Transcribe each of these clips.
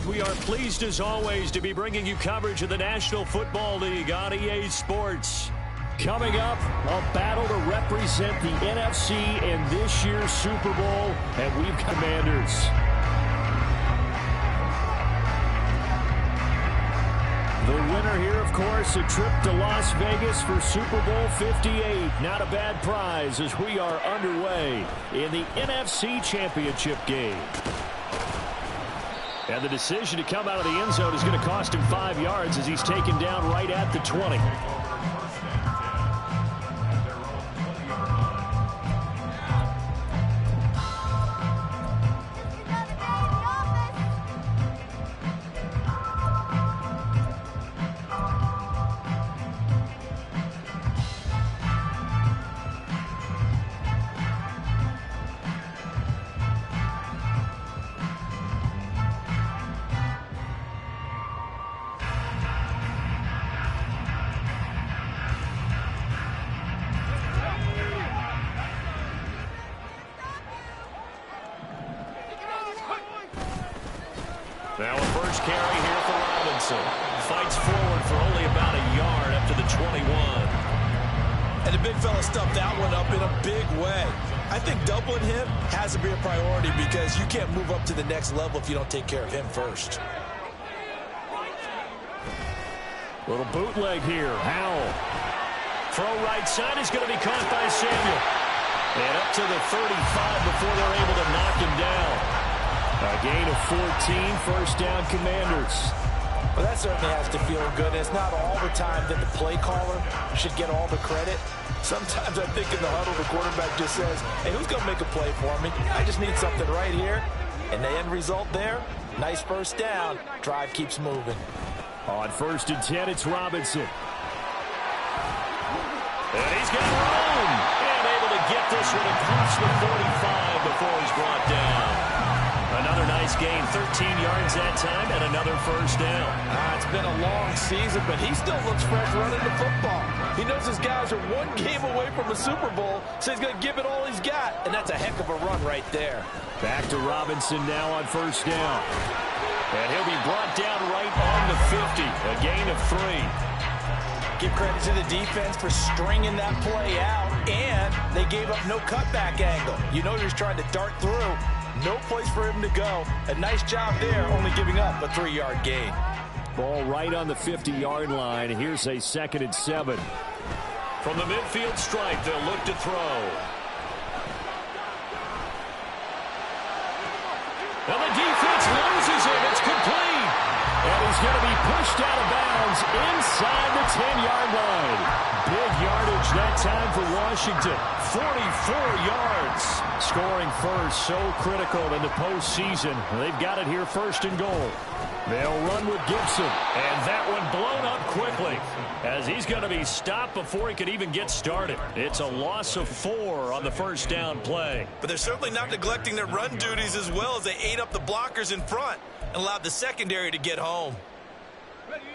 We are pleased as always to be bringing you coverage of the National Football League on EA Sports. Coming up, a battle to represent the NFC in this year's Super Bowl, and we've got Commanders. The winner here, of course, a trip to Las Vegas for Super Bowl 58. Not a bad prize as we are underway in the NFC Championship game. And the decision to come out of the end zone is going to cost him 5 yards as he's taken down right at the 20. Now a first carry here for Robinson. Fights forward for only about a yard up to the 21. And the big fella stuffed that one up in a big way. I think doubling him has to be a priority because you can't move up to the next level if you don't take care of him first. Little bootleg here. Howell. Throw right side is going to be caught by Samuel. And up to the 35 before they're able to knock him down. A gain of 14, first down Commanders. Well, that certainly has to feel good. It's not all the time that the play caller should get all the credit. Sometimes I think in the huddle, the quarterback just says, hey, who's going to make a play for me? I just need something right here. And the end result there, nice first down. Drive keeps moving. On 1st and 10, it's Robinson. And he's got room. And able to get this one across the 45 before he's brought down. Another nice gain, 13 yards that time, and another first down. It's been a long season, but he still looks fresh running the football. He knows his guys are one game away from a Super Bowl, so he's going to give it all he's got, and that's a heck of a run right there. Back to Robinson now on first down. And he'll be brought down right on the 50, a gain of 3. Give credit to the defense for stringing that play out, and they gave up no cutback angle. You know he's trying to dart through. No place for him to go. A nice job there, only giving up a 3-yard gain. Ball right on the 50-yard line. Here's a 2nd and 7. From the midfield stripe, they'll look to throw. And the defense loses him. It's complete. And he's going to be pushed out of bounds inside the 10-yard line. Big yardage that time for Washington. 44 yards. Scoring first, so critical in the postseason. They've got it here 1st and goal. They'll run with Gibson. And that one blown up quickly as he's going to be stopped before he could even get started. It's a loss of 4 on the first down play. But they're certainly not neglecting their run duties as well as they ate up the blockers in front and allowed the secondary to get home.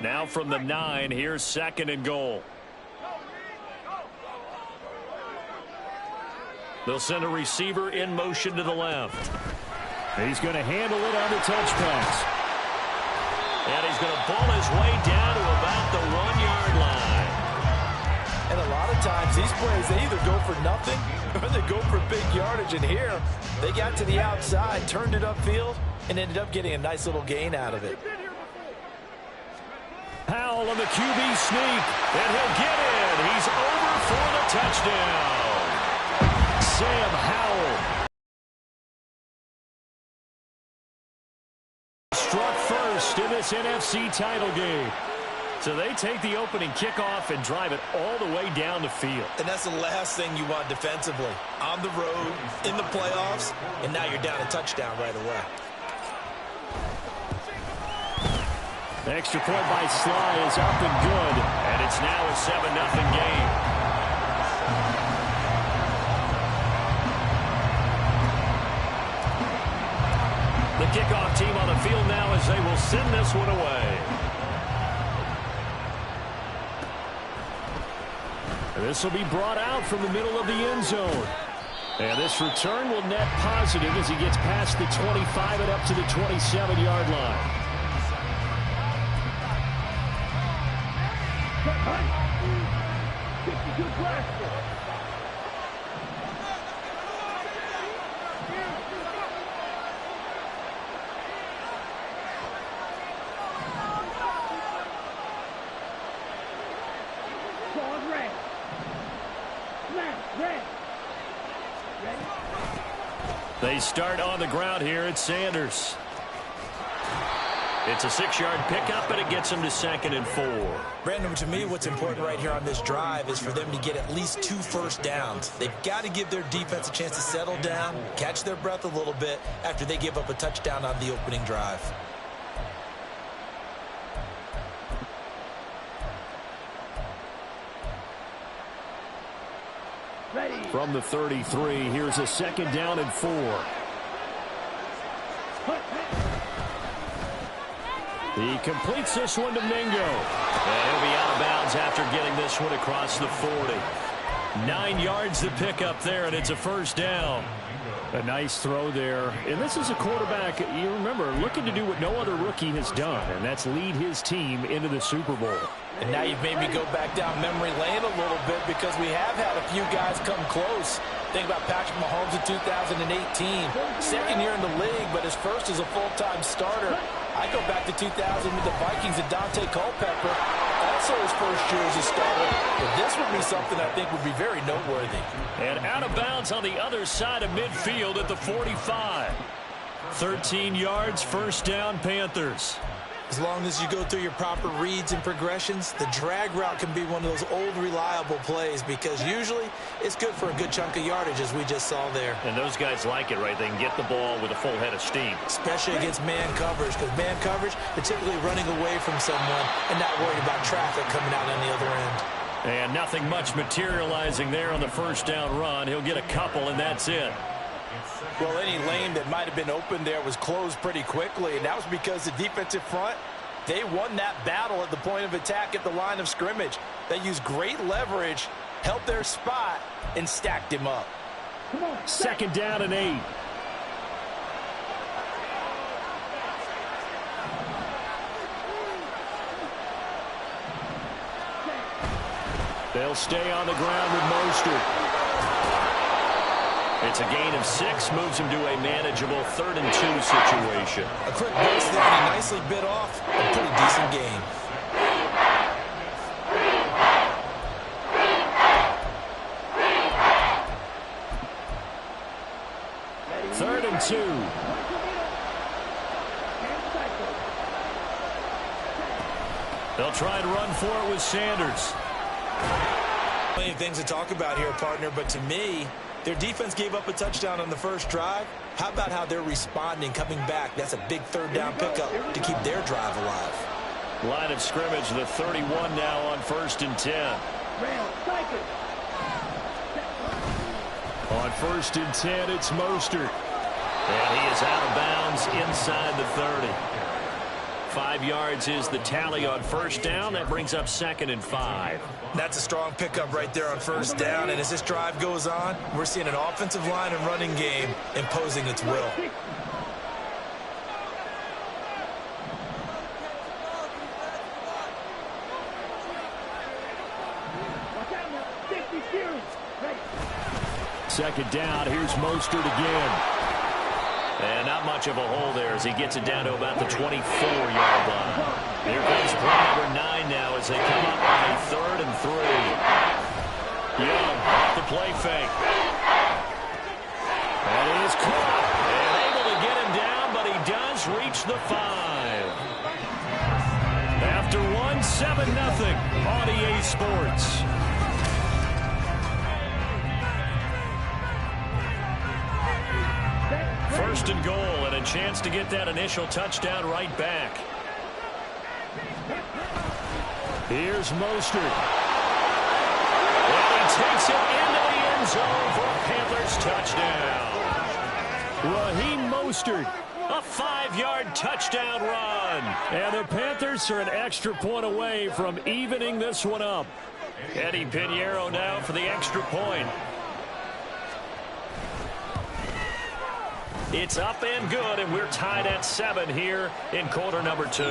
Now from the 9, here's 2nd and goal. They'll send a receiver in motion to the left. He's going to handle it on the touch pass. And he's going to ball his way down to about the 1-yard line. And a lot of times these plays, they either go for nothing or they go for big yardage. And here, they got to the outside, turned it upfield, and ended up getting a nice little gain out of it. Howell on the QB sneak, and he'll get in. He's over for the touchdown. Sam Howell. Struck first in this NFC title game. So they take the opening kickoff and drive it all the way down the field. And that's the last thing you want defensively. On the road, in the playoffs, and now you're down a touchdown right away. Extra point by Sly is up and good. And it's now a 7-0 game. The kickoff team on the field now as they will send this one away. This will be brought out from the middle of the end zone. And this return will net positive as he gets past the 25 and up to the 27-yard line. They start on the ground here at Sanders. It's a 6-yard pickup, and it gets them to 2nd and 4. Brandon, to me, what's important right here on this drive is for them to get at least 2 first downs. They've got to give their defense a chance to settle down, catch their breath a little bit after they give up a touchdown on the opening drive. From the 33, here's a 2nd down and 4. He completes this one to Mingo. And he'll be out of bounds after getting this one across the 40. 9 yards to pick up there, and it's a 1st down. A nice throw there. And this is a quarterback, you remember, looking to do what no other rookie has done, and that's lead his team into the Super Bowl. And now you've made me go back down memory lane a little bit because we have had a few guys come close. Think about Patrick Mahomes in 2018. 2nd year in the league, but his first as a full-time starter. I go back to 2000 with the Vikings and Dante Culpepper. Also his first year as a starter. But this would be something I think would be very noteworthy. And out of bounds on the other side of midfield at the 45. 13 yards, 1st down, Panthers. As long as you go through your proper reads and progressions, the drag route can be one of those old reliable plays because usually it's good for a good chunk of yardage as we just saw there. And those guys like it, right? They can get the ball with a full head of steam. Especially against man coverage because man coverage, they're typically running away from someone and not worried about traffic coming out on the other end. And nothing much materializing there on the 1st down run. He'll get a couple, and that's it. Well, any lane that might have been open there was closed pretty quickly, and that was because the defensive front, they won that battle at the point of attack at the line of scrimmage. They used great leverage, held their spot, and stacked him up. 2nd down and 8. They'll stay on the ground with Mostert. It's a gain of 6, moves him to a manageable 3rd and 2 situation. A quick burst there, and he nicely bit off a pretty decent gain. 3rd and 2. They'll try and run for it with Sanders. Plenty of things to talk about here, partner, but to me, their defense gave up a touchdown on the first drive. How about how they're responding, coming back? That's a big 3rd down pickup to keep their drive alive. Line of scrimmage, the 31 now on 1st and 10. On 1st and 10, it's Mostert. And he is out of bounds inside the 30. 5 yards is the tally on 1st down. That brings up 2nd and 5. That's a strong pickup right there on 1st down. And as this drive goes on, we're seeing an offensive line and running game imposing its will. Second down, here's Mostert again. And not much of a hole there as he gets it down to about the 24-yard line. Here comes play number 9 now as they come up on a 3rd and 3. Young off the play fake. And he is caught and able to get him down, but he does reach the 5. After 7-0 on EA Sports. First and goal, and a chance to get that initial touchdown right back. Here's Mostert. And he takes it into the end zone for a Panthers touchdown. Raheem Mostert, a 5-yard touchdown run. And the Panthers are an extra point away from evening this one up. Eddie Pinheiro now for the extra point. It's up and good, and we're tied at 7 here in quarter number 2.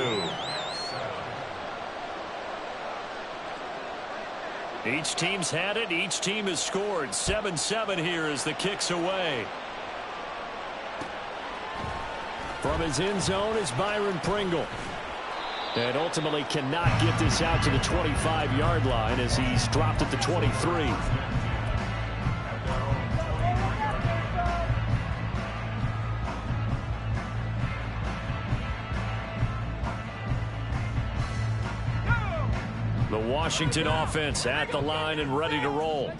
Each team's had it. Each team has scored. 7-7 here as the kick's away. From his end zone is Byron Pringle. And ultimately cannot get this out to the 25-yard line as he's dropped at the 23. The Washington offense at the line and ready to roll.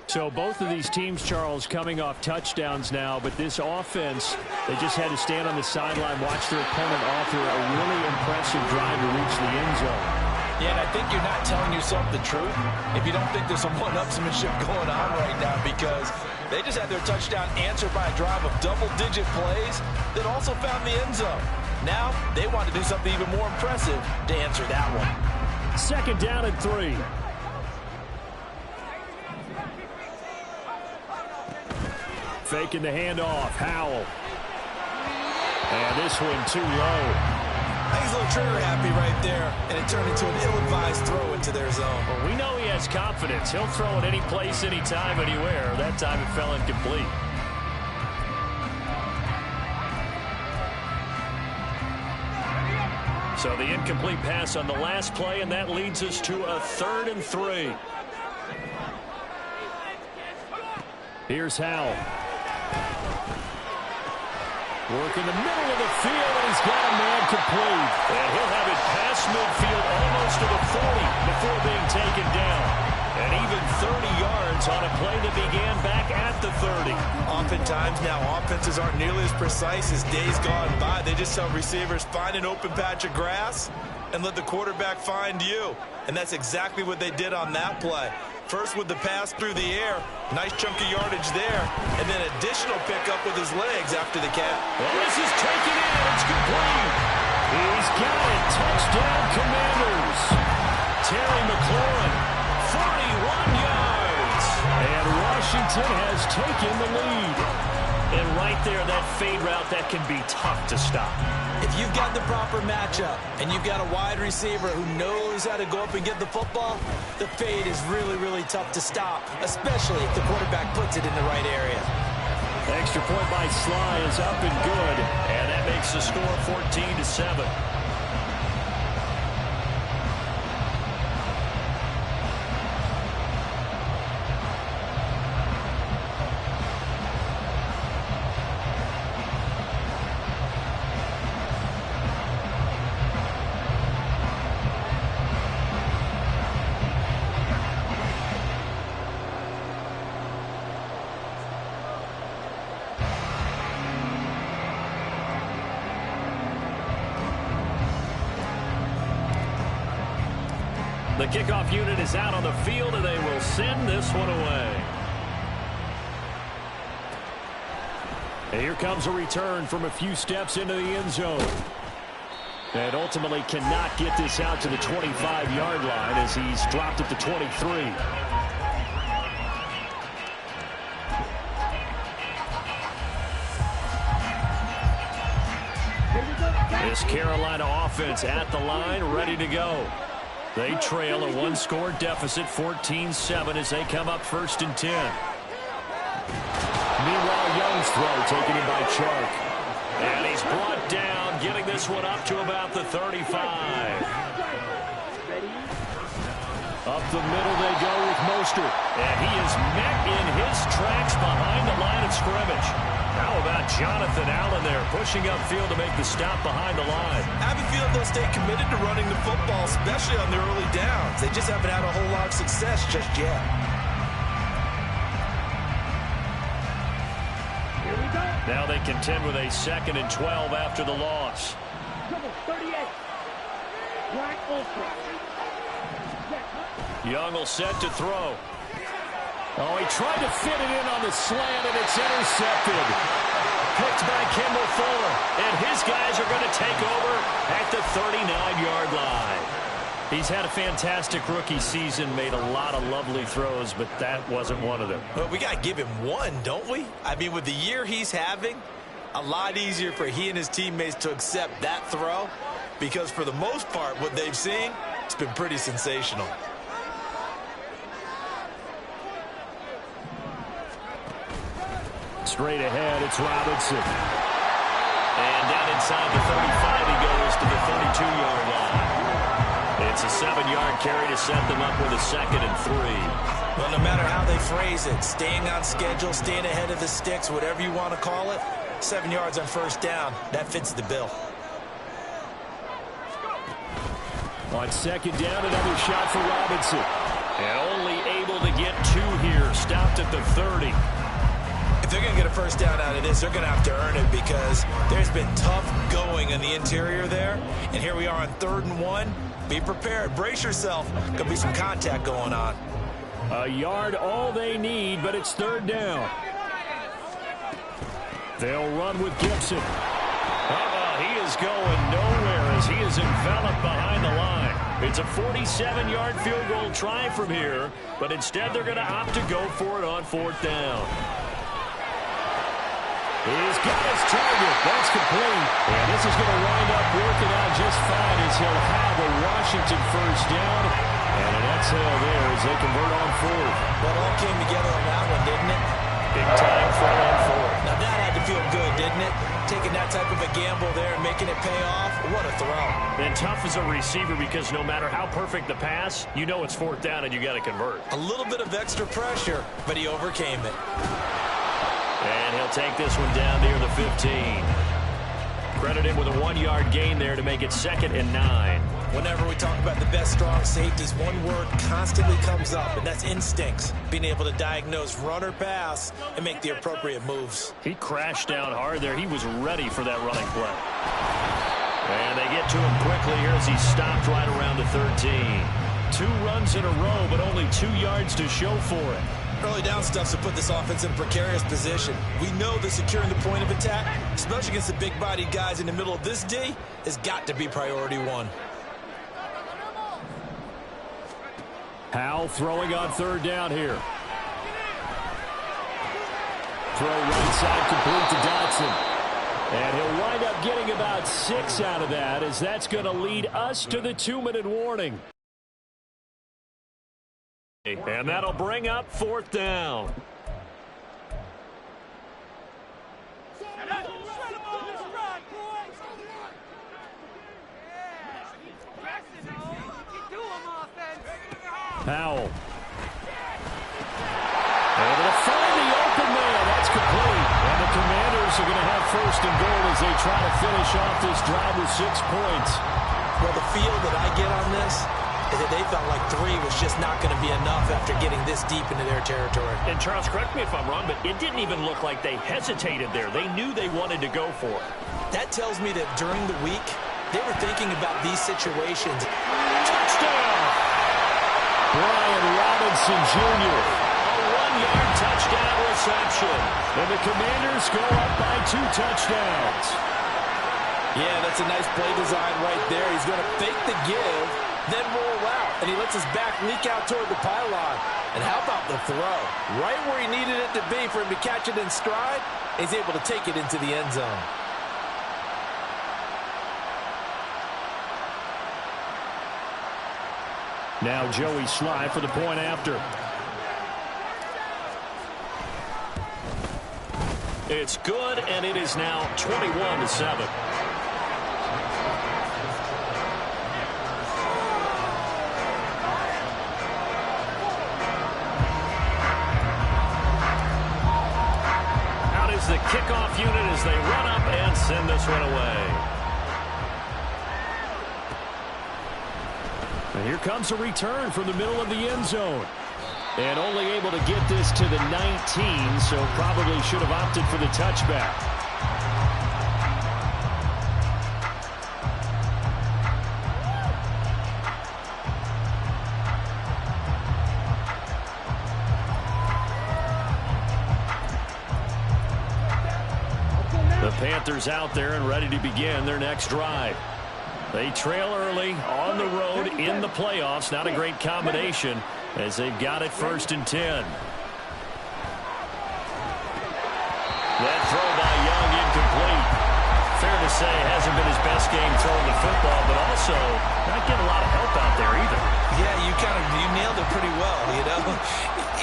So both of these teams, Charles, coming off touchdowns now, but this offense, they just had to stand on the sideline, watch their opponent offer a really impressive drive to reach the end zone. Yeah, and I think you're not telling yourself the truth if you don't think there's some one-upsmanship going on right now, because they just had their touchdown answered by a drive of double-digit plays that also found the end zone. Now they want to do something even more impressive to answer that one. 2nd down and 3. Faking the handoff. Howell. And this one too low. He's a little trigger happy right there, and it turned into an ill-advised throw into their zone. Well, we know he has confidence. He'll throw it any place, anytime, anywhere. That time it fell incomplete. So the incomplete pass on the last play, and that leads us to a 3rd and 3. Here's Howell. Work in the middle of the field, and he's got a man complete. And he'll have it past midfield almost to the 40 before being taken down. And even 30 yards on a play that began back at the 30. Oftentimes now offenses aren't nearly as precise as days gone by. They just tell receivers, find an open patch of grass and let the quarterback find you. And that's exactly what they did on that play. First with the pass through the air, nice chunk of yardage there, and then additional pickup with his legs after the catch. Well, this is taken in. It's complete. He's got it. Touchdown, Commanders. Terry McLaurin, 41 yards. And Washington has taken the lead. And right there, that fade route, that can be tough to stop. If you've got the proper matchup and you've got a wide receiver who knows how to go up and get the football, the fade is really, really tough to stop, especially if the quarterback puts it in the right area. Extra point by Sly is up and good, and that makes the score 14-7. The kickoff unit is out on the field, and they will send this one away. And here comes a return from a few steps into the end zone. And ultimately cannot get this out to the 25-yard line as he's dropped at the 23. This Carolina offense at the line, ready to go. They trail a one-score deficit, 14-7, as they come up 1st and 10. Meanwhile, Young's throw taken in by Chark. And he's brought down, getting this one up to about the 35. Up the middle they go with Mostert. And he is met in his tracks behind the line of scrimmage. How about Jonathan Allen there, pushing upfield to make the stop behind the line? I have a feeling they'll stay committed to running the football, especially on their early downs. They just haven't had a whole lot of success just yet. Here we go. Now they contend with a 2nd and 12 after the loss. 38. Black Ultra. Young will set to throw. Oh, he tried to fit it in on the slant, and it's intercepted. Picked by Kendall Fuller, and his guys are going to take over at the 39-yard line. He's had a fantastic rookie season, made a lot of lovely throws, but that wasn't one of them. Well, we got to give him one, don't we? I mean, with the year he's having, a lot easier for he and his teammates to accept that throw, because for the most part, what they've seen, it's been pretty sensational. straight ahead. It's Robinson. And down inside the 35, he goes to the 32-yard line. It's a 7-yard carry to set them up with a 2nd and 3. Well, no matter how they phrase it, staying on schedule, staying ahead of the sticks, whatever you want to call it, 7 yards on first down, that fits the bill. On 2nd down, another shot for Robinson. And only able to get 2 here, stopped at the 30. If they're going to get a first down out of this, they're going to have to earn it because there's been tough going in the interior there. And here we are on 3rd and 1. Be prepared. Brace yourself. Could be some contact going on. A yard all they need, but it's 3rd down. They'll run with Gibson. He is going nowhere as he is enveloped behind the line. It's a 47-yard field goal try from here, but instead they're going to opt to go for it on 4th down. He's got his target. That's complete. And this is going to wind up working out just fine as he'll have a Washington first down. And an exhale there as they convert on 4th. Well, it all came together on that one, didn't it? Big time for on 4th. Now that had to feel good, didn't it? Taking that type of a gamble there and making it pay off. What a throw. And tough as a receiver because no matter how perfect the pass, you know it's 4th down and you got to convert. A little bit of extra pressure, but he overcame it. And he'll take this one down near the 15. Credit him with a 1-yard gain there to make it 2nd and 9. Whenever we talk about the best strong safeties, one word constantly comes up, and that's instincts. Being able to diagnose run or pass and make the appropriate moves. He crashed down hard there. He was ready for that running play. And they get to him quickly here as he stopped right around the 13. 2 runs in a row, but only 2 yards to show for it. Early down stuff's to put this offense in a precarious position. We know that securing the point of attack, especially against the big-bodied guys in the middle of this D, has got to be priority 1. Howell throwing on 3rd down here. Throw right side complete to Dotson. And he'll wind up getting about 6 out of that as that's going to lead us to the 2-minute warning. And that'll bring up 4th down. Howell. Able to find the open man. That's complete. And the Commanders are going to have 1st and goal as they try to finish off this drive with 6 points. Well, the feel that I get on this is that they felt like 3 was just not going to be enough after getting this deep into their territory. And Charles, correct me if I'm wrong, but it didn't even look like they hesitated there. They knew they wanted to go for it. That tells me that during the week, they were thinking about these situations. Touchdown! Brian Robinson Jr. A 1-yard touchdown reception. And the Commanders go up by 2 touchdowns. Yeah, that's a nice play design right there. He's going to fake the give, then roll out. And he lets his back leak out toward the pylon. And how about the throw? Right where he needed it to be for him to catch it in stride, he's able to take it into the end zone. Now Joey Sly for the point after. It's good, and it is now 21-7. Out is the kickoff unit as they run up and send this one away. And here comes a return from the middle of the end zone. And only able to get this to the 19, so probably should have opted for the touchback. The Panthers out there and ready to begin their next drive. They trail early on the road in the playoffs. Not a great combination as they've got it 1st and 10. That throw by Young incomplete. Fair to say hasn't been his best game throwing the football, but also not getting a lot of help out there either. Yeah, you nailed it pretty well, you know.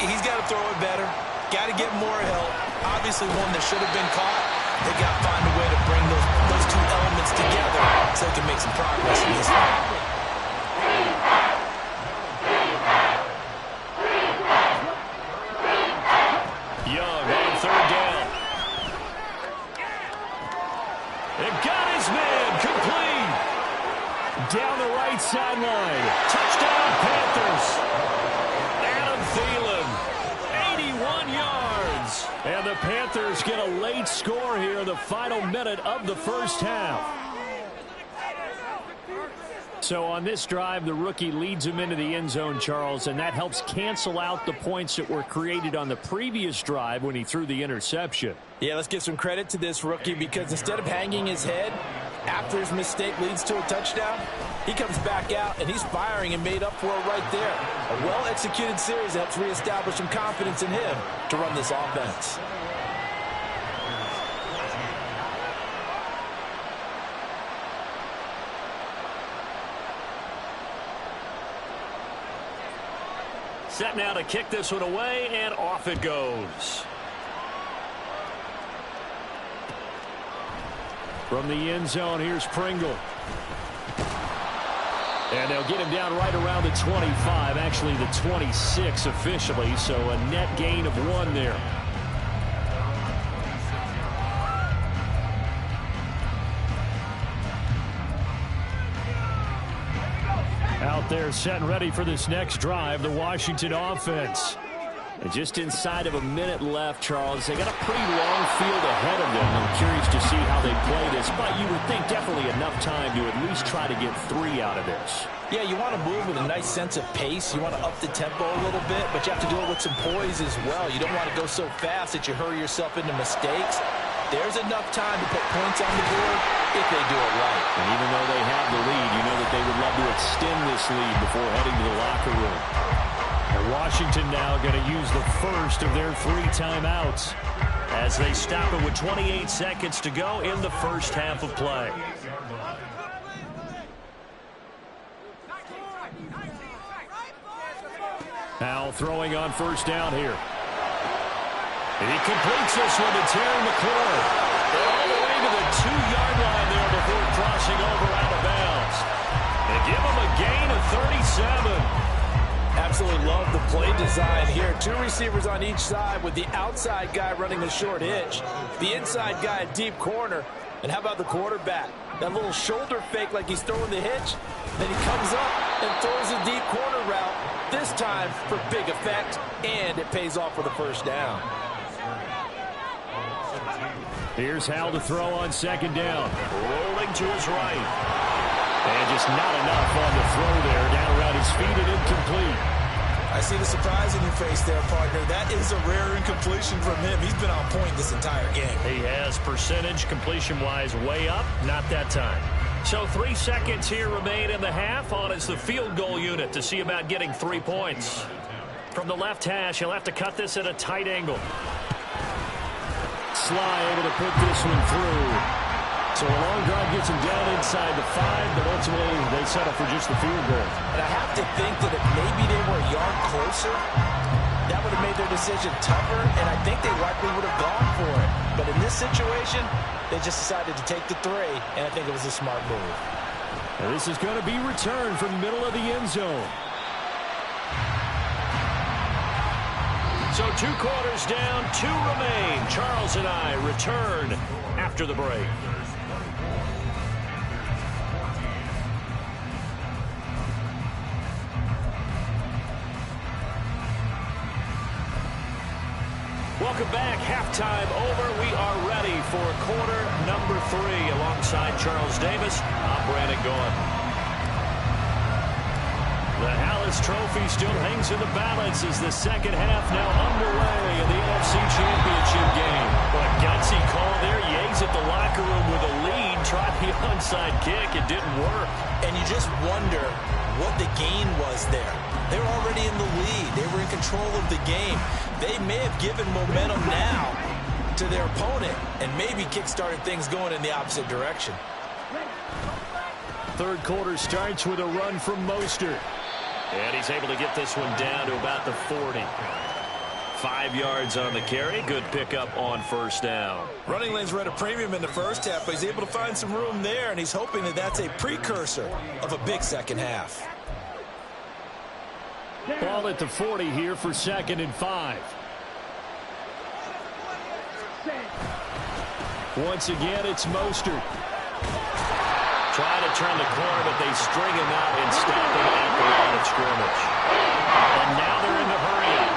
He's got to throw it better. Got to get more help. Obviously one that should have been caught. They got to find a way to bring those two elements together so they can make some progress in this one. Young on third down. It got his man complete. Down the right sideline. Touchdown Panthers. Adam Thielen. 81 yards. And the Panthers get a late score here in the final minute of the first half. So on this drive, the rookie leads him into the end zone, Charles, and that helps cancel out the points that were created on the previous drive when he threw the interception. Yeah, let's give some credit to this rookie because instead of hanging his head after his mistake leads to a touchdown, he comes back out and he's firing and made up for it right there. A well-executed series helps reestablish some confidence in him to run this offense. Set now to kick this one away, and off it goes. From the end zone, here's Pringle. And they'll get him down right around the 25, actually the 26 officially, so a net gain of 1 there. Out there set and ready for this next drive, the Washington offense. And just inside of a minute left, Charles. They got a pretty long field ahead of them. I'm curious to see how they play this, but you would think definitely enough time to at least try to get 3 out of this. Yeah, you want to move with a nice sense of pace. You want to up the tempo a little bit, but you have to do it with some poise as well. You don't want to go so fast that you hurry yourself into mistakes. There's enough time to put points on the board if they do it right. And even though they have the lead, you know that they would love to extend this lead before heading to the locker room. And Washington now going to use the first of their 3 timeouts as they stop it with 28 seconds to go in the first half of play. Now throwing on first down here. And he completes this one to Terry McLaurin. All the way to the 2-yard line there before crossing over out of bounds. They give him a gain of 37. Absolutely love the play design here. 2 receivers on each side with the outside guy running a short hitch. The inside guy a deep corner. And how about the quarterback? That little shoulder fake like he's throwing the hitch. Then he comes up and throws a deep corner route. This time for big effect. And it pays off for the first down. Here's Hal to throw on second down. Rolling to his right. And just not enough on the throw there. Down around his feet and incomplete. I see the surprise in your face there, partner. That is a rare incompletion from him. He's been on point this entire game. He has percentage completion-wise way up. Not that time. So 3 seconds here remain in the half. On is the field goal unit to see about getting 3 points. From the left hash, he'll have to cut this at a tight angle. Sly able to put this one through. So a long drive gets him down inside the 5, but ultimately they settle for just the field goal. And I have to think that if maybe they were a yard closer, that would have made their decision tougher, and I think they likely would have gone for it. But in this situation, they just decided to take the 3, and I think it was a smart move. And this is going to be returned from the middle of the end zone. So 2 quarters down, 2 remain. Charles and I return after the break. Welcome back. Halftime over. We are ready for quarter number 3 alongside Charles Davis. I'm Brandon Gaughan. The Hallis Trophy still hangs in the balance as the second half now underway in the NFC Championship game. What a gutsy call there. Yates at the locker room with a lead. Tried the onside kick. It didn't work. And you just wonder what the gain was there. They were already in the lead. They were in control of the game. They may have given momentum now to their opponent and maybe kick-started things going in the opposite direction. Third quarter starts with a run from Mostert. And he's able to get this one down to about the 40. 5 yards on the carry. Good pickup on first down. Running lanes were at a premium in the first half, but he's able to find some room there, and he's hoping that that's a precursor of a big second half. Ball at the 40 here for 2nd and 5. Once again, it's Mostert. Trying to turn the corner, but they string him out and stop him at the line of scrimmage. And now they're in the hurry up.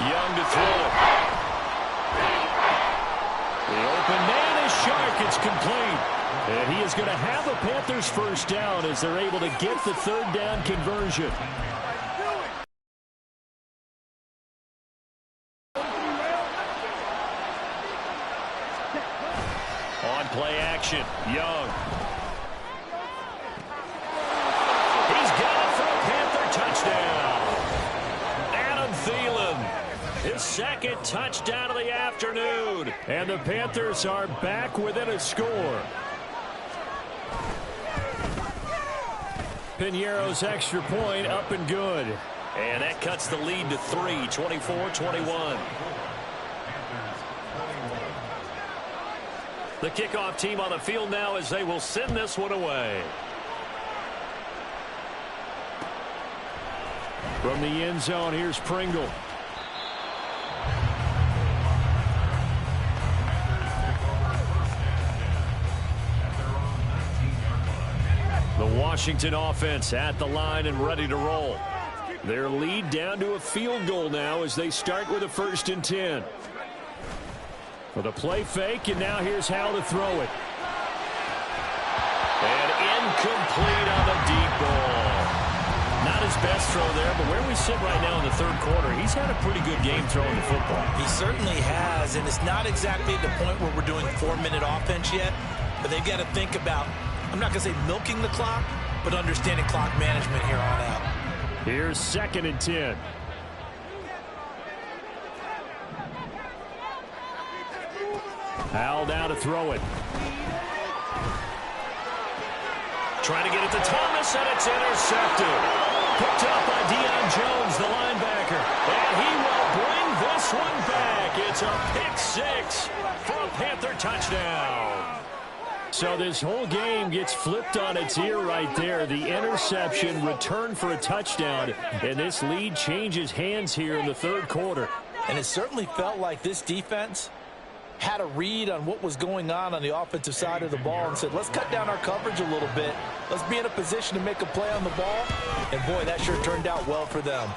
Young to throw. The open man is sharp. It's complete. And he is going to have the Panthers first down as they're able to get the 3rd down conversion. On play action, Young. He's got it for a Panther touchdown. Adam Thielen, his 2nd touchdown of the afternoon. And the Panthers are back within a score. Piñeiro's extra point up and good. And that cuts the lead to 3, 24-21. The kickoff team on the field now as they will send this one away. From the end zone, here's Pringle. The Washington offense at the line and ready to roll. Their lead down to a field goal now as they start with a 1st and 10. For the play fake, and now here's how to throw it. And incomplete on the deep ball. Not his best throw there, but where we sit right now in the 3rd quarter, he's had a pretty good game throwing the football. He certainly has, and it's not exactly at the point where we're doing 4-minute offense yet, but they've got to think about, I'm not going to say milking the clock, but understanding clock management here on out. Here's 2nd and 10. Howell now to throw it. Trying to get it to Thomas, and it's intercepted. Picked up by Deion Jones, the linebacker. And he will bring this one back. It's a pick 6 for a Panther touchdown. So this whole game gets flipped on its ear right there. The interception, return for a touchdown, and this lead changes hands here in the 3rd quarter. And it certainly felt like this defense had a read on what was going on the offensive side of the ball and said, let's cut down our coverage a little bit. Let's be in a position to make a play on the ball. And, boy, that sure turned out well for them.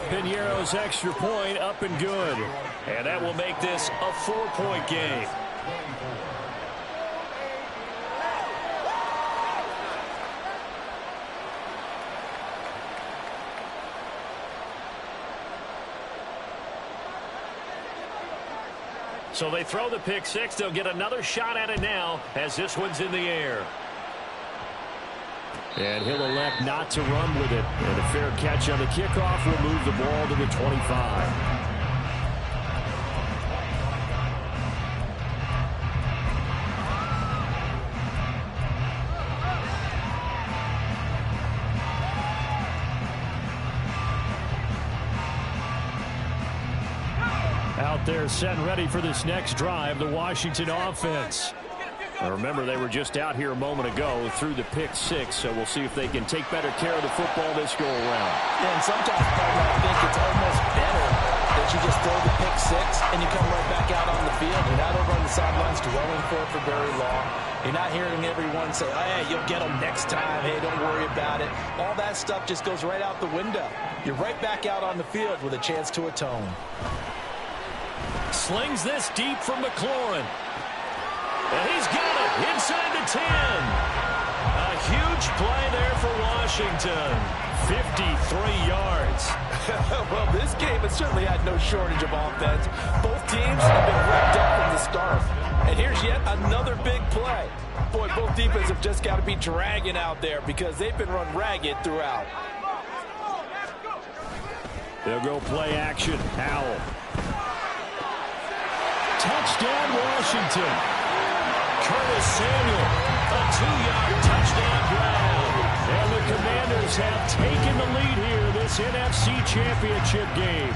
Piñeiro's extra point up and good. And that will make this a 4-point game. So they throw the pick 6. They'll get another shot at it now as this one's in the air. And he'll elect not to run with it. And a fair catch on the kickoff will move the ball to the 25. Out there set and ready for this next drive, the Washington offense. Now remember, they were just out here a moment ago through the pick 6, so we'll see if they can take better care of the football this go around. Yeah, and sometimes, partner, I think it's almost better that you just throw the pick 6 and you come right back out on the field. You're not over on the sidelines dwelling for it for very long. You're not hearing everyone say, oh, hey, you'll get them next time. Hey, don't worry about it. All that stuff just goes right out the window. You're right back out on the field with a chance to atone. Slings this deep from McLaurin. And he's got it inside the 10. A huge play there for Washington. 53 yards. Well, this game has certainly had no shortage of offense. Both teams have been wrecked up from the start. And here's yet another big play. Boy, both defenses have just got to be dragging out there because they've been run ragged throughout. They'll go play action. Howell. Touchdown, Washington. Curtis Samuel, a 2-yard touchdown grab. And the Commanders have taken the lead here. This this NFC Championship game.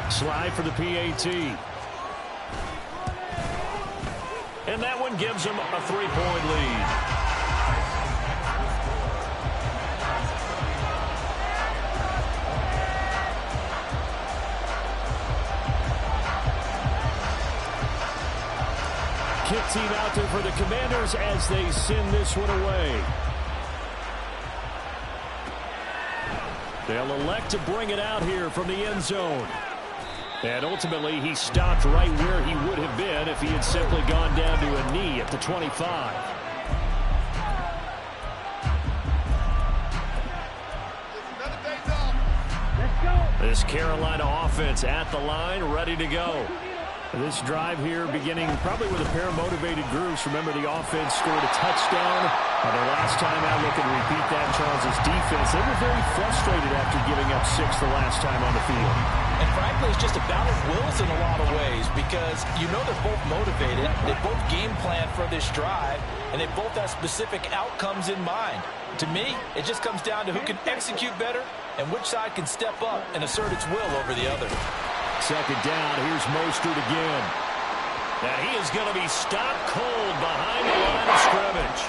Slide for the PAT. And that one gives them a 3-point lead. Kick team out there for the Commanders as they send this one away. They'll elect to bring it out here from the end zone. And ultimately, he stopped right where he would have been if he had simply gone down to a knee at the 25. This Carolina offense at the line, ready to go. This drive here beginning probably with a pair of motivated groups. Remember, the offense scored a touchdown. Their last time out, looking to repeat that. Charles' defense, they were very frustrated after giving up 6 the last time on the field. And frankly, it's just a battle of wills in a lot of ways because you know they're both motivated. They both game plan for this drive, and they both have specific outcomes in mind. To me, it just comes down to who can execute better and which side can step up and assert its will over the other. Second down, here's Mostert again. And he is going to be stopped cold behind the line of scrimmage.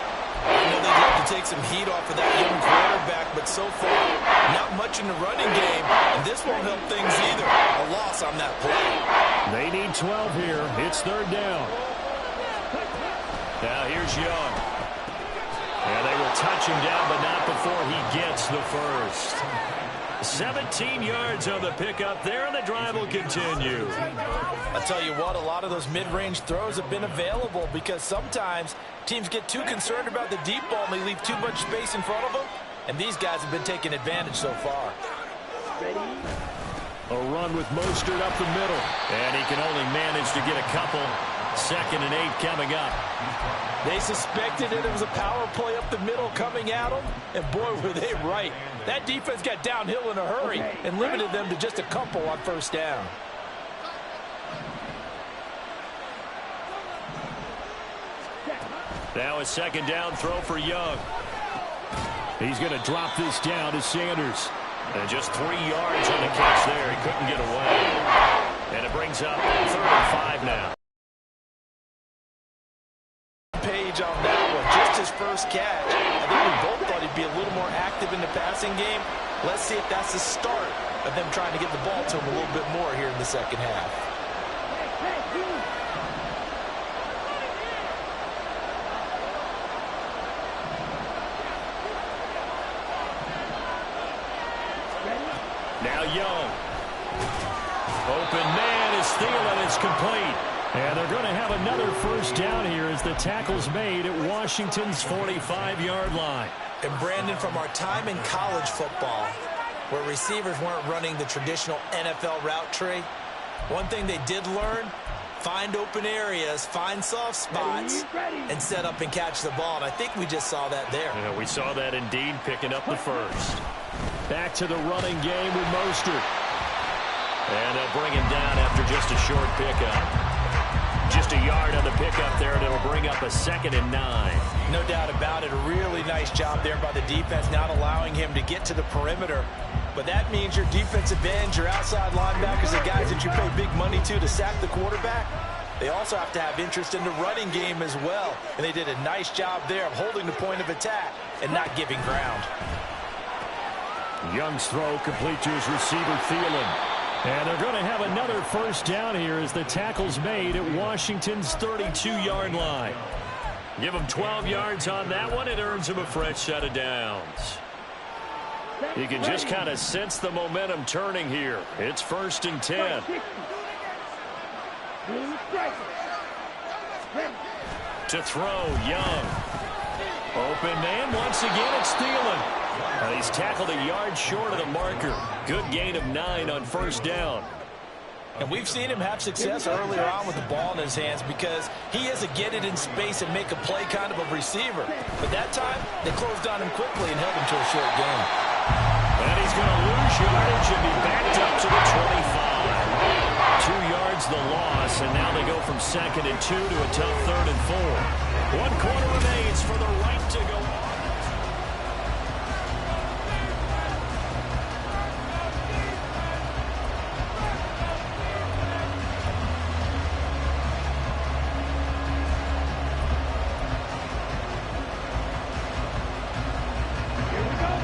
I know they'd love to take some heat off of that young quarterback, but so far, not much in the running game, and this won't help things either. A loss on that play. They need 12 here. It's third down. Now here's Young. And they will touch him down, but not before he gets the first. 17 yards on the pickup there, and the drive will continue. I'll tell you what, a lot of those mid-range throws have been available because sometimes teams get too concerned about the deep ball and they leave too much space in front of them, and these guys have been taking advantage so far. A run with Mostert up the middle, and he can only manage to get a couple. 2nd and 8 coming up. They suspected it was a power play up the middle coming at them, and boy, were they right. That defense got downhill in a hurry and limited them to just a couple on first down. Now a second down throw for Young. He's going to drop this down to Sanders. And just 3 yards on the catch there. He couldn't get away. And it brings up 3rd and 5 now. Page on that one, just his first catch. I think we both thought he'd be a little more active in the passing game. Let's see if that's the start of them trying to get the ball to him a little bit more here in the second half. Now Young. Open man is Thielen. It's complete. And they're going to have another first down here as the tackle's made at Washington's 45-yard line. And Brandon, from our time in college football, where receivers weren't running the traditional NFL route tree, one thing they did learn, find open areas, find soft spots, and set up and catch the ball. And I think we just saw that there. Yeah, we saw that indeed, picking up the first. Back to the running game with Mostert. And they'll bring him down after just a short pickup. Just a yard on the pickup there, and it'll bring up a 2nd and 9. No doubt about it. A really nice job there by the defense, not allowing him to get to the perimeter. But that means your defensive ends, your outside linebackers, the guys that you pay big money to sack the quarterback, they also have to have interest in the running game as well. And they did a nice job there of holding the point of attack and not giving ground. Young's throw complete to his receiver, Thielen. And they're going to have another first down here as the tackle's made at Washington's 32-yard line. Give him 12 yards on that one. It earns him a fresh set of downs. You can just kind of sense the momentum turning here. It's 1st and 10. To throw, Young. Open man. Once again, it's Thielen. He's tackled a yard short of the marker. Good gain of 9 on first down. And we've seen him have success earlier on with the ball in his hands because he is a get it in space and make a play kind of a receiver. But that time, they closed on him quickly and held him to a short gain. And he's going to lose yardage and be backed up to the 25. 2 yards the loss, and now they go from 2nd and 2 to a tough 3rd and 4. 1 quarter remains for the right to go.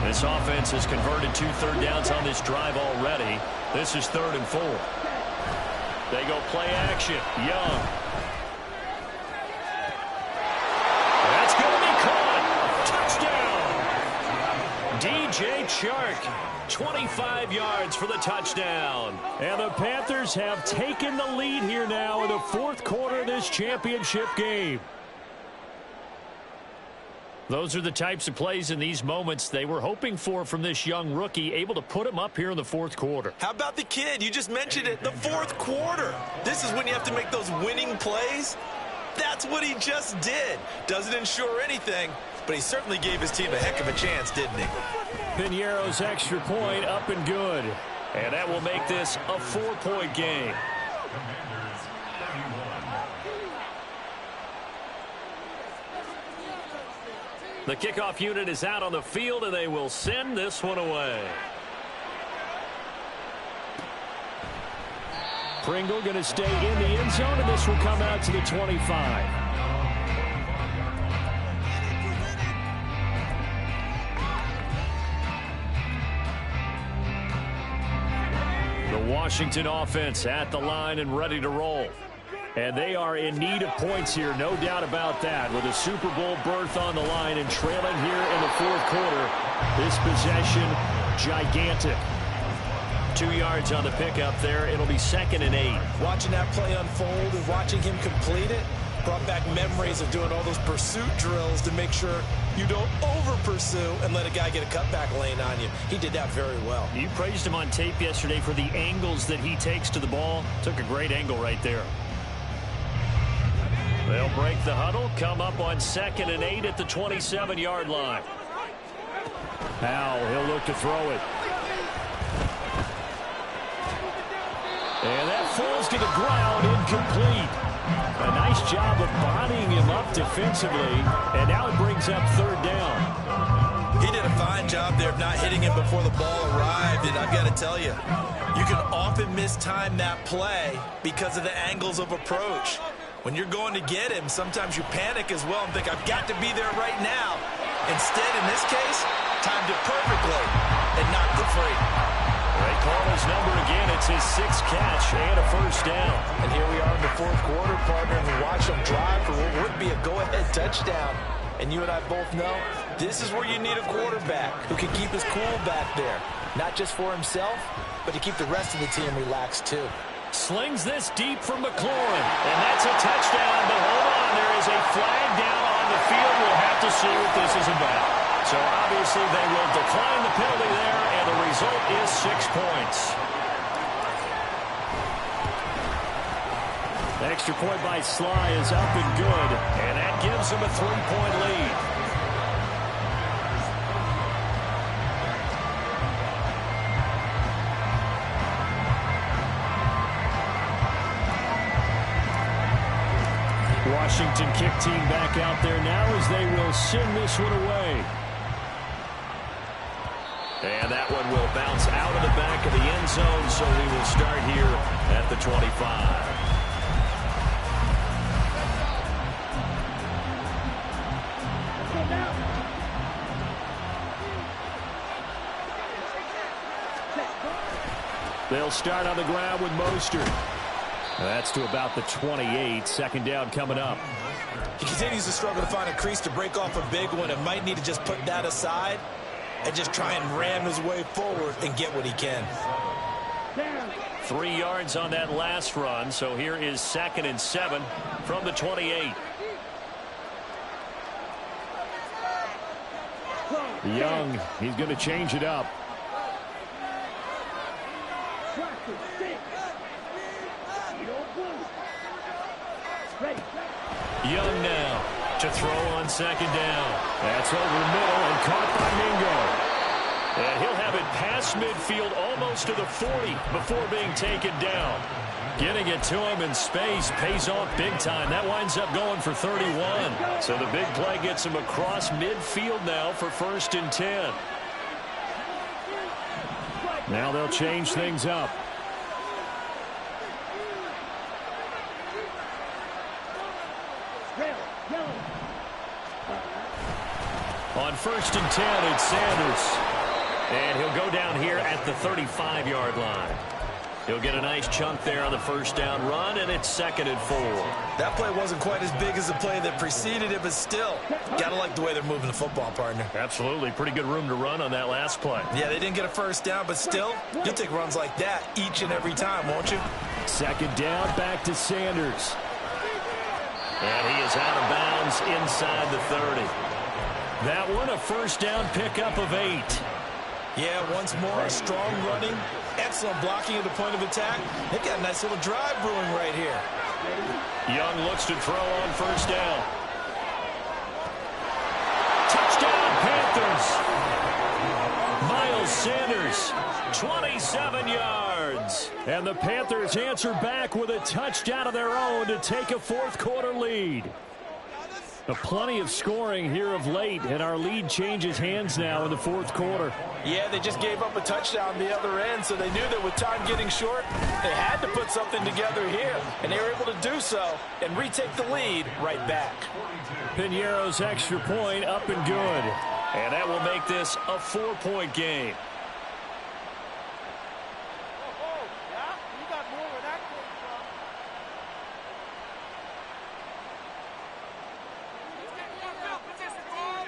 This offense has converted 2 third downs on this drive already. This is 3rd and 4. They go play action. Young. That's going to be caught. Touchdown. DJ Chark. 25 yards for the touchdown. And the Panthers have taken the lead here now in the 4th quarter of this championship game. Those are the types of plays in these moments they were hoping for from this young rookie, able to put him up here in the 4th quarter. How about the kid? You just mentioned it, the 4th quarter. This is when you have to make those winning plays. That's what he just did. Doesn't ensure anything, but he certainly gave his team a heck of a chance, didn't he? Piñeiro's extra point up and good. And that will make this a 4-point game. The kickoff unit is out on the field, and they will send this one away. Pringle going to stay in the end zone, and this will come out to the 25. The Washington offense at the line and ready to roll. And they are in need of points here, no doubt about that. With a Super Bowl berth on the line and trailing here in the 4th quarter. This possession, gigantic. 2 yards on the pickup there. It'll be 2nd and 8. Watching that play unfold and watching him complete it brought back memories of doing all those pursuit drills to make sure you don't over-pursue and let a guy get a cutback lane on you. He did that very well. You praised him on tape yesterday for the angles that he takes to the ball. Took a great angle right there. They'll break the huddle, come up on 2nd and 8 at the 27-yard line. Now he'll look to throw it. And that falls to the ground, incomplete. A nice job of bodying him up defensively, and now it brings up 3rd down. He did a fine job there of not hitting him before the ball arrived, and I've got to tell you, you can often mistime that play because of the angles of approach. When you're going to get him, sometimes you panic as well and think, I've got to be there right now. Instead, in this case, timed it perfectly and knocked it free. They call his number again. It's his 6th catch and a 1st down. And here we are in the 4th quarter, partner, and we watch him drive for what would be a go-ahead touchdown. And you and I both know this is where you need a quarterback who can keep his cool back there. Not just for himself, but to keep the rest of the team relaxed, too. Slings this deep for McLaurin, and that's a touchdown, but hold on, there is a flag down on the field. We'll have to see what this is about. So obviously they will decline the penalty there, and the result is 6 points. The extra point by Sly is up and good, and that gives them a 3-point lead. Washington kick team back out there now as they will send this one away. And that one will bounce out of the back of the end zone, so we will start here at the 25. They'll start on the ground with Mostert. That's to about the 28. 2nd down coming up. He continues to struggle to find a crease to break off a big one and might need to just put that aside and just try and ram his way forward and get what he can. 3 yards on that last run, so here is 2nd and 7 from the 28. Young, he's going to change it up. Young now to throw on 2nd down. That's over the middle and caught by Mingo. And he'll have it past midfield almost to the 40 before being taken down. Getting it to him in space pays off big time. That winds up going for 31. So the big play gets him across midfield now for 1st and 10. Now they'll change things up. On 1st and 10, it's Sanders. And he'll go down here at the 35-yard line. He'll get a nice chunk there on the first down run, and it's 2nd and 4. That play wasn't quite as big as the play that preceded it, but still, gotta like the way they're moving the football, partner. Absolutely. Pretty good room to run on that last play. Yeah, they didn't get a first down, but still, you'll take runs like that each and every time, won't you? 2nd down, back to Sanders. And he is out of bounds inside the 30. That one, a first down pickup of 8. Yeah, once more, strong running, excellent blocking at the point of attack. They've got a nice little drive brewing right here. Young looks to throw on first down. Touchdown, Panthers. Miles Sanders, 27 yards. And the Panthers answer back with a touchdown of their own to take a 4th quarter lead. Plenty of scoring here of late, and our lead changes hands now in the 4th quarter. Yeah, they just gave up a touchdown the other end, so they knew that with time getting short, they had to put something together here, and they were able to do so and retake the lead right back. Piñeiro's extra point up and good. And that will make this a 4-point game.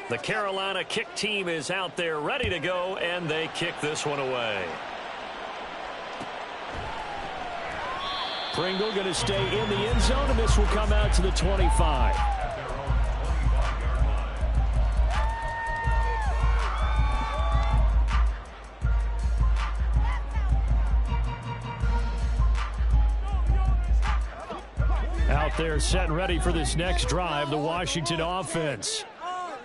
The Carolina kick team is out there ready to go, and they kick this one away. Pringle going to stay in the end zone, and this will come out to the 25. Out there set and ready for this next drive, the Washington offense.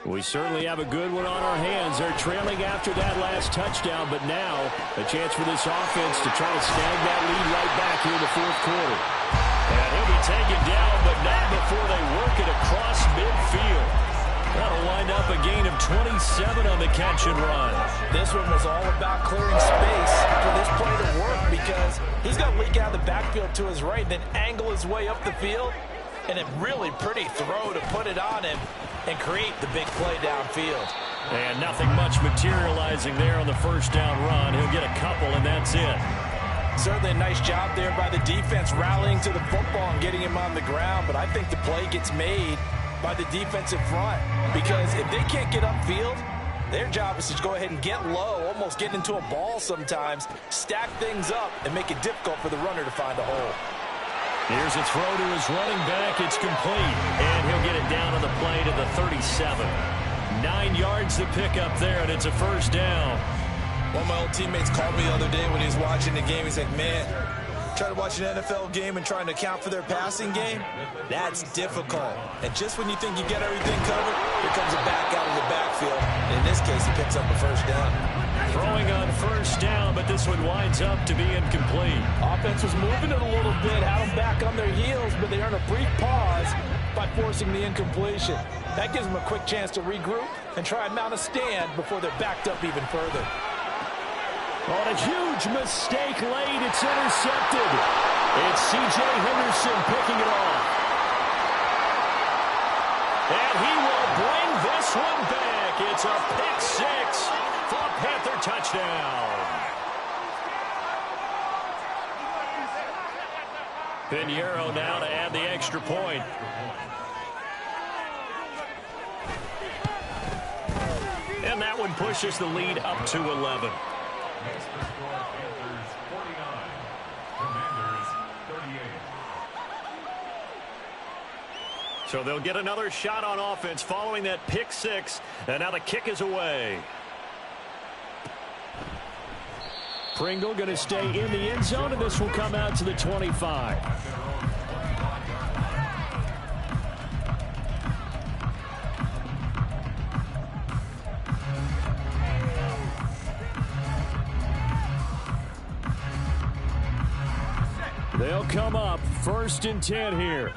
We certainly have a good one on our hands. They're trailing after that last touchdown, but now a chance for this offense to try to snag that lead right back here in the 4th quarter. And he'll be taken down, but not before they work it across midfield. That'll wind up a gain of 27 on the catch and run. This one was all about clearing space for this play to work because he's going to leak out of the backfield to his right, then angle his way up the field. And a really pretty throw to put it on him and create the big play downfield. And nothing much materializing there on the first down run. He'll get a couple, and that's it. Certainly a nice job there by the defense rallying to the football and getting him on the ground. But I think the play gets made by the defensive front because if they can't get upfield, their job is to go ahead and get low, almost get into a ball sometimes, stack things up, and make it difficult for the runner to find a hole. Here's a throw to his running back. It's complete. And he'll get it down on the play to the 37. 9 yards to pick up there, and it's a first down. One of my old teammates called me the other day when he was watching the game. He's like, man, trying to watch an NFL game and trying to account for their passing game, that's difficult. And just when you think you get everything covered, here comes a back out of the backfield. And in this case, he picks up a first down. Throwing on first down, but this one winds up to be incomplete. Offense was moving it a little bit, had them back on their heels, but they earned a brief pause by forcing the incompletion. That gives them a quick chance to regroup and try and mount a stand before they're backed up even further. On a huge mistake late, it's intercepted. It's C.J. Henderson picking it off. And he will bring this one back. It's a pick six for a Panther touchdown. Piñeiro now to add the extra point. And that one pushes the lead up to 11. So they'll get another shot on offense following that pick six. And now the kick is away. Pringle going to stay in the end zone, and this will come out to the 25. They'll come up 1st and 10 here.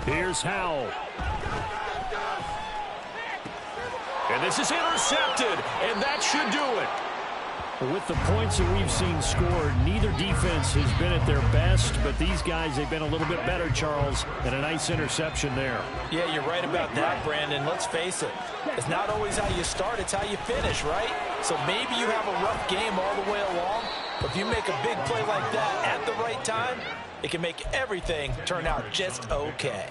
Here's Howell. And this is intercepted, and that should do it. With the points that we've seen scored, neither defense has been at their best, but these guys, they've been a little bit better, Charles, and a nice interception there. Yeah, you're right about that, Brandon. Let's face it. It's not always how you start, it's how you finish, right? So maybe you have a rough game all the way along, but if you make a big play like that at the right time, it can make everything turn out just okay.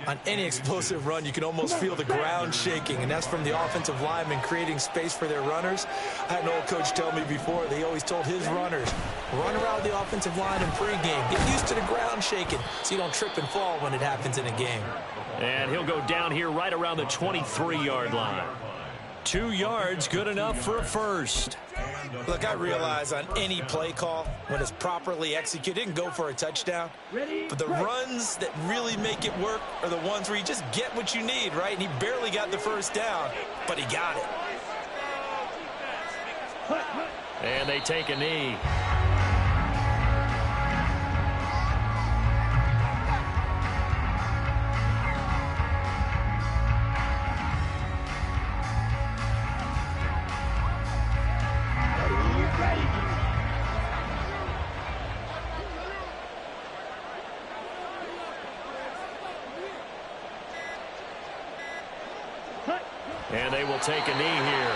On any explosive run, you can almost feel the ground shaking, and that's from the offensive linemen creating space for their runners. I had an old coach tell me before, they always told his runners, run around the offensive line in pregame. Get used to the ground shaking so you don't trip and fall when it happens in a game. And he'll go down here right around the 23-yard line. 2 yards, good enough for a first. Look, I realize on any play call, when it's properly executed, it can go for a touchdown. But the runs that really make it work are the ones where you just get what you need, right? And he barely got the first down, but he got it. And they take a knee. And they will take a knee here.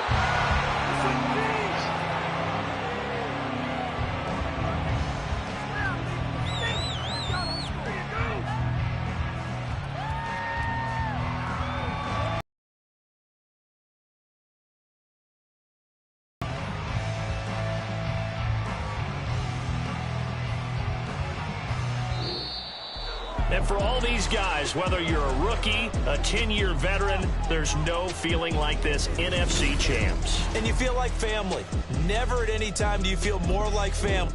And for all these guys, whether you're a rookie, a 10-year veteran, there's no feeling like this NFC champs. And you feel like family. Never at any time do you feel more like family.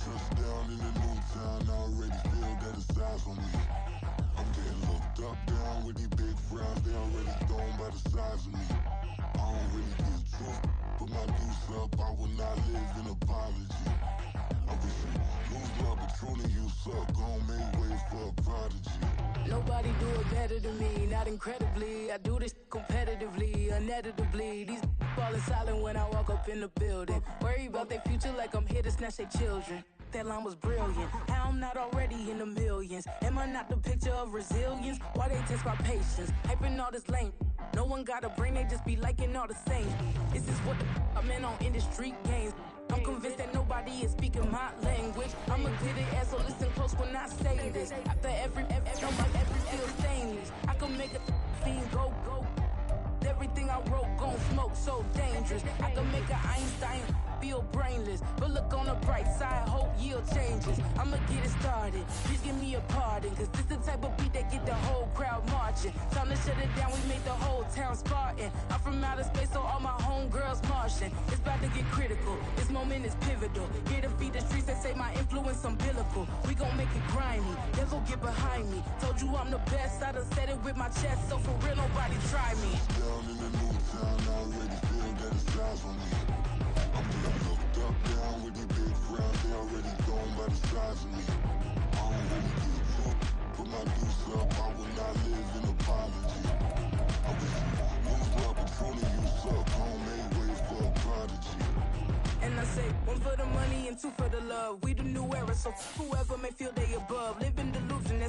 Touchdown in the new town, I already feel that it's eyes on me. I'm getting looked up, down with these big frowns, they already thrown by the size of me. I don't really get truth, put my deuce up, I will not live in apology. I wish you lose love, but truly you suck, gon' make way for a prodigy. Nobody do it better than me, not incredibly. I do this competitively, uneditably. These falling silent when I walk up in the building. Worry about their future like I'm here to snatch their children. That line was brilliant. How I'm not already in the millions? Am I not the picture of resilience? Why they test my patience? Hyping all this lame. No one got a brain, they just be liking all the same. This is what I'm in on industry games. I'm convinced that nobody is speaking my language. I'ma get it as so listen close when I say this. After every feel stainless. I can make a fiend go. Everything I wrote gon' smoke, so dangerous. I can make an Einstein feel brainless. But look on the bright side, hope yield changes. I'ma get it started, please give me a pardon. Cause this the type of beat that get the whole crowd marching. Time to shut it down, we made the whole town Spartan. I'm from outer space, so all my homegirls Martian. It's about to get critical, this moment is pivotal. Here to feed the streets that say my influence umbilical. We gon' make it grimy, never get behind me. Told you I'm the best, I done said it with my chest. So for real, nobody try me. Down in the new town, I already feel that it's eyes on me. I'm getting looked up, down with these big frowns, they already thrown by the size of me. I don't really get truth, put my deuce up, I will not live in apology. I wish you lose love, but truly you suck, gon' make way for a prodigy. And I say, 1 for the money and 2 for the love. We the new era, so whoever may feel they above. Live in delusion, that's